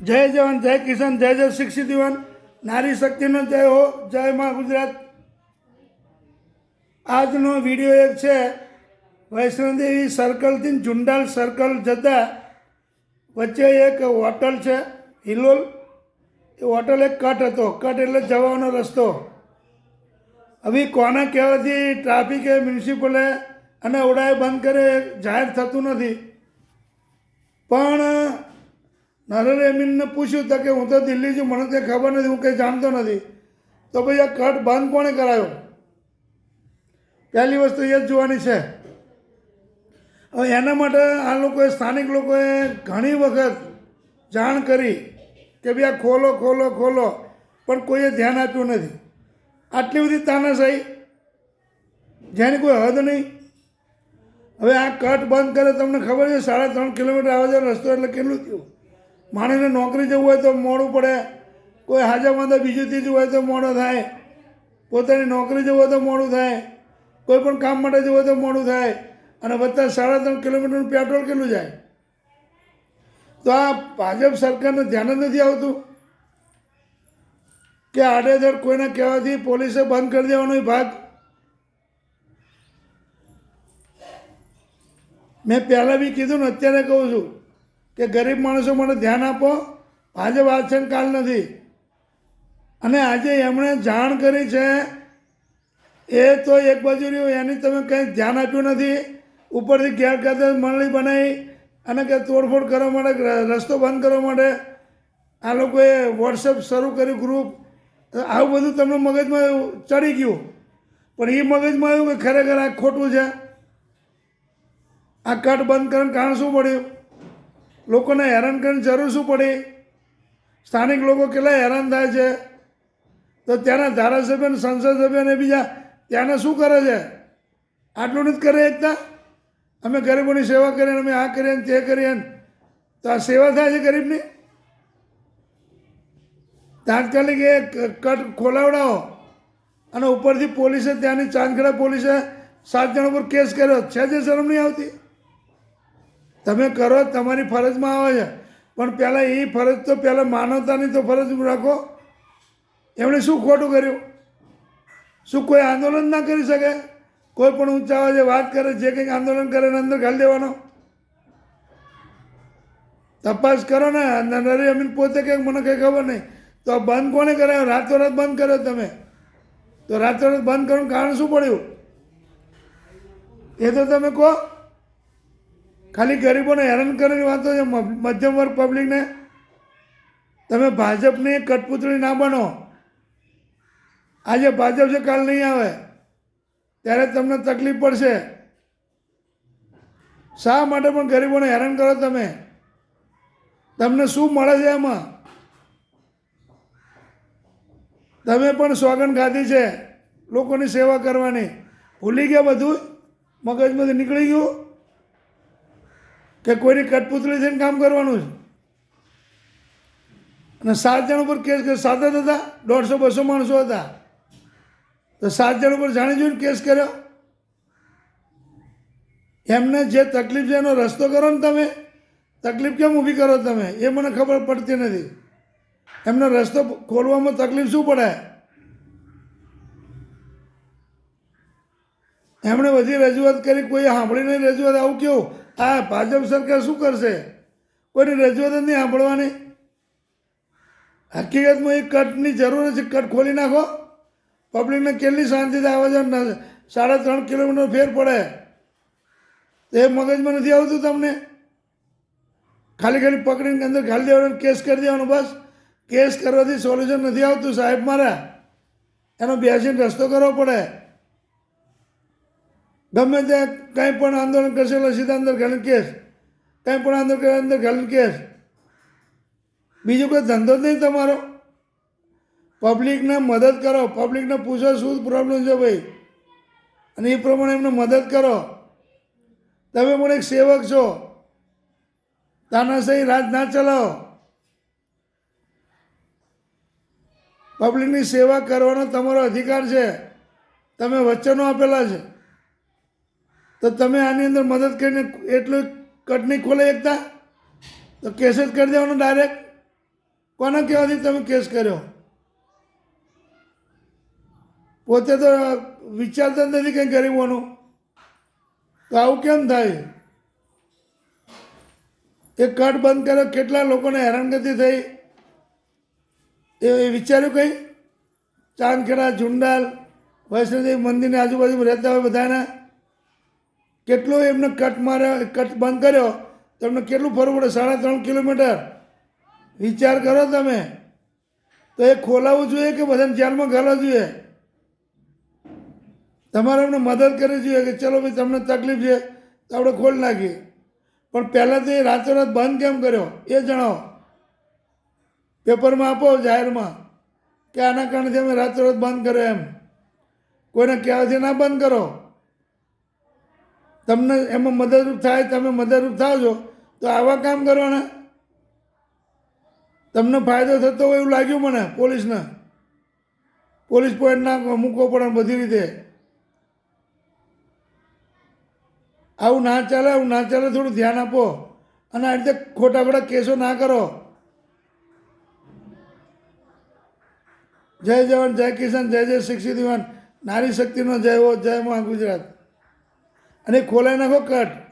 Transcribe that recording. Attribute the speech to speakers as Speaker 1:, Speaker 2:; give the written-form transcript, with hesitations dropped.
Speaker 1: જય જવાન, જય કિસાન, જય જય શિક્ષિત યુવાન, નારી શક્તિનો જય હો, જય માં ગુજરાત. આજનો વિડીયો એક છે વૈષ્ણોદેવી સર્કલથી ઝુંડાલ સર્કલ જતા વચ્ચે એક હોટલ છે હિલોલ. એ હોટલ એક કટ હતો, કટ એટલે જવાનો રસ્તો. હવે કોના કહેવાથી ટ્રાફિકે, મ્યુનિસિપલે અને ઓડાએ બંધ કરે જાહેર થતું નથી. પણ નરેન્દ્ર એમીનને પૂછ્યું તો કે હું તો દિલ્હી છું, મને તે ખબર નથી, હું કંઈ જાણતો નથી. તો ભાઈ આ કટ બંધ કોણે કરાયો? પહેલી વસ્તુ એ જ જોવાની છે. હવે એના માટે આ લોકોએ, સ્થાનિક લોકોએ ઘણી વખત જાણ કરી કે ભાઈ આ ખોલો ખોલો ખોલો, પણ કોઈએ ધ્યાન આપ્યું નથી. આટલી બધી તાનાશાહી જેની કોઈ હદ નહીં. હવે આ કટ બંધ કરે, તમને ખબર છે 3.5 કિલોમીટર આવવા જવાનો રસ્તો એટલે કેટલું થયું? માણસને નોકરી જવું હોય તો મોડું પડે, કોઈ હાજામાદા બીજું ત્રીજું હોય તો મોડું થાય, પોતાની નોકરી જવું હોય તો મોડું થાય, કોઈ પણ કામ માટે જવું હોય તો મોડું થાય, અને વત્તા 3.5 કિલોમીટરનું પેટ્રોલ કેટલું જાય? તો આ ભાજપ સરકારને ધ્યાન જ નથી આવતું કે આડેધડ કોઈના કહેવાથી પોલીસે બંધ કરી દેવાનો ભાગ. મેં પહેલાં બી કીધું ને અત્યારે કહું છું કે ગરીબ માણસો માટે ધ્યાન આપો. ભાજપ આજ છે કાલ નથી. અને આજે એમણે જાણ કરી છે એ તો એક બાજુ રહ્યું, એની તમે કંઈ ધ્યાન આપ્યું નથી. ઉપરથી ગેરકાયદે મંડળી બનાવી અને કે તોડફોડ કરવા માટે, રસ્તો બંધ કરવા માટે આ લોકોએ વોટ્સઅપ શરૂ કર્યું, ગ્રુપ. આવું બધું તમને મગજમાં ચડી ગયું. પણ એ મગજમાં આવ્યું કે ખરેખર આ ખોટું છે. આ કટ બંધ કરવાનું કારણ શું પડ્યું? લોકોને હેરાન કરવાની જરૂર શું પડી? સ્થાનિક લોકો કેટલા હેરાન થાય છે. તો ત્યાંના ધારાસભ્ય, સંસદ સભ્ય અને બીજા ત્યાંને શું કરે છે? આટલું નથી કરે એકતા? અમે ગરીબોની સેવા કરીએ, અમે આ કરીએ ને તે કરીએ ને. તો આ સેવા થાય છે ગરીબની? તાત્કાલિક એ કટ ખોલાવડાવો. અને ઉપરથી પોલીસે, ત્યાંની ચાંદખેડા પોલીસે 7 જણા પર કેસ કર્યો. છે જે શરમ નહીં આવતી? તમે કરો, તમારી ફરજમાં આવે છે, પણ પહેલાં એ ફરજ તો પહેલાં માનવતાની તો ફરજ રાખો. એમણે શું ખોટું કર્યું? શું કોઈ આંદોલન ના કરી શકે? કોઈ પણ ઊંચા અવાજે વાત કરે, જે કંઈક આંદોલન કરે એને અંદર ઘાલી દેવાનો? તપાસ કરો ને. નરેન્દ્ર અમીન પોતે કંઈક મને કંઈ ખબર નહીં. તો આ બંધ કોણે કરાયો? રાતોરાત બંધ કર્યો તમે. તો રાતોરાત બંધ કરવાનું કારણ શું પડ્યું? એ તો તમે કહો. ખાલી ગરીબોને હેરાન કરવાની વાતો છે, મધ્યમ વર્ગ પબ્લિકને. તમે ભાજપની કઠપૂતળી ના બનો. આજે ભાજપ છે, કાલ નહીં આવે, ત્યારે તમને તકલીફ પડશે. શા માટે પણ ગરીબોને હેરાન કરો તમે? તમને શું મળે છે એમાં? તમે પણ સોગંદ ખાધી છે લોકોની સેવા કરવાની. ભૂલી ગયા બધું? મગજમાંથી નીકળી ગયું કે કોઈની કઠપૂતળી થઈને કામ કરવાનું છે? અને 7 જણ ઉપર કેસ કર્યો. 7 જ હતા? 150-200 માણસો હતા. તો 7 જણ ઉપર જાણી જોઈને કેસ કર્યો. એમને જે તકલીફ છે એનો રસ્તો કરો ને તમે. તકલીફ કેમ ઊભી કરો તમે? એ મને ખબર પડતી નથી. એમનો રસ્તો ખોલવામાં તકલીફ શું પડે? એમણે બધી રજૂઆત કરી, કોઈ સાંભળી નહીં રજૂઆત. આવું કેવું? આ ભાજપ સરકાર શું કરશે? કોઈની રજૂઆત જ નહીં સાંભળવાની. હકીકતમાં એ કટની જરૂર છે. કટ ખોલી નાખો. પબ્લિકને કેટલી શાંતિથી આવે છે. 3.5 કિલોમીટર ફેર પડે. એ મગજમાં નથી આવતું તમને? ખાલી ખાલી પકડીને અંદર ઘાલી દેવાનો, કેસ કરી દેવાનો, બસ. કેસ કરવાથી સોલ્યુશન નથી આવતું સાહેબ મારા. એનો બેસીને રસ્તો કરવો પડે. ગમે ત્યાં કંઈ પણ આંદોલન કરશે એટલે સીધા અંદર ઘાલીને કેસ. કંઈ પણ આંદોલન કરે અંદર ઘાલીને કેસ. બીજું કોઈ ધંધો જ નહીં તમારો. પબ્લિકને મદદ કરો. પબ્લિકને પૂછો શું પ્રોબ્લેમ છે ભાઈ, અને એ પ્રમાણે એમને મદદ કરો. તમે પણ એક સેવક છો. તાનાશાહી રાજ ના ચલાવો. પબ્લિકની સેવા કરવાનો તમારો અધિકાર છે. તમે વચનો આપેલા છે. તો તમે આની અંદર મદદ કરીને એટલું કટ નહીં ખોલે એકતા? તો કેસ જ કરી દેવાનો ડાયરેક્ટ. કોના કહેવાથી તમે કેસ કર્યો? પોતે તો વિચારતા જ નથી કંઈ ગરીબોનું, તો આવું કેમ થાય? એ કટ બંધ કર્યો, કેટલા લોકોને હેરાનગતિ થઈ એ વિચાર્યું કંઈ? ચાંદખેડા, ઝુંડાલ, વૈષ્ણોદેવી મંદિરની આજુબાજુમાં રહેતા હોય બધાને કેટલો એમને કટ માર્યો, કટ બંધ કર્યો તો એમને કેટલું ફરવું પડે? 3.5 કિલોમીટર. વિચાર કરો તમે. તો એ ખોલાવવું જોઈએ કે બધાને જેલમાં ઘાલવા જોઈએ? તમારે એમને મદદ કરવી જોઈએ કે ચલો ભાઈ તમને તકલીફ છે તો આપણે ખોલી નાખીએ. પણ પહેલાં તો એ રાતોરાત બંધ કેમ કર્યો એ જણાવો. પેપરમાં આપો જાહેરમાં કે આના કારણથી અમે રાતોરાત બંધ કર્યો એમ. કોઈને કહેવાથી ના બંધ કરો. તમને એમાં મદદરૂપ થાય, તમે મદદરૂપ થાવ છો તો આવા કામ કરવાના. તમને ફાયદો થતો હોય એવું લાગ્યું મને પોલીસને. પોલીસ પોઈન્ટ ના મૂકવો પડે બધી રીતે. આવું ના ચાલે, આવું ના ચાલે. થોડું ધ્યાન આપો અને આ રીતે ખોટા ખોટા કેસો ના કરો. જય જવાન, જય કિસાન, જય જય શિક્ષિત યુવાન, નારી શક્તિનો જય હો, જય માં ગુજરાત. અને ખોલાઈ નાખો કટ.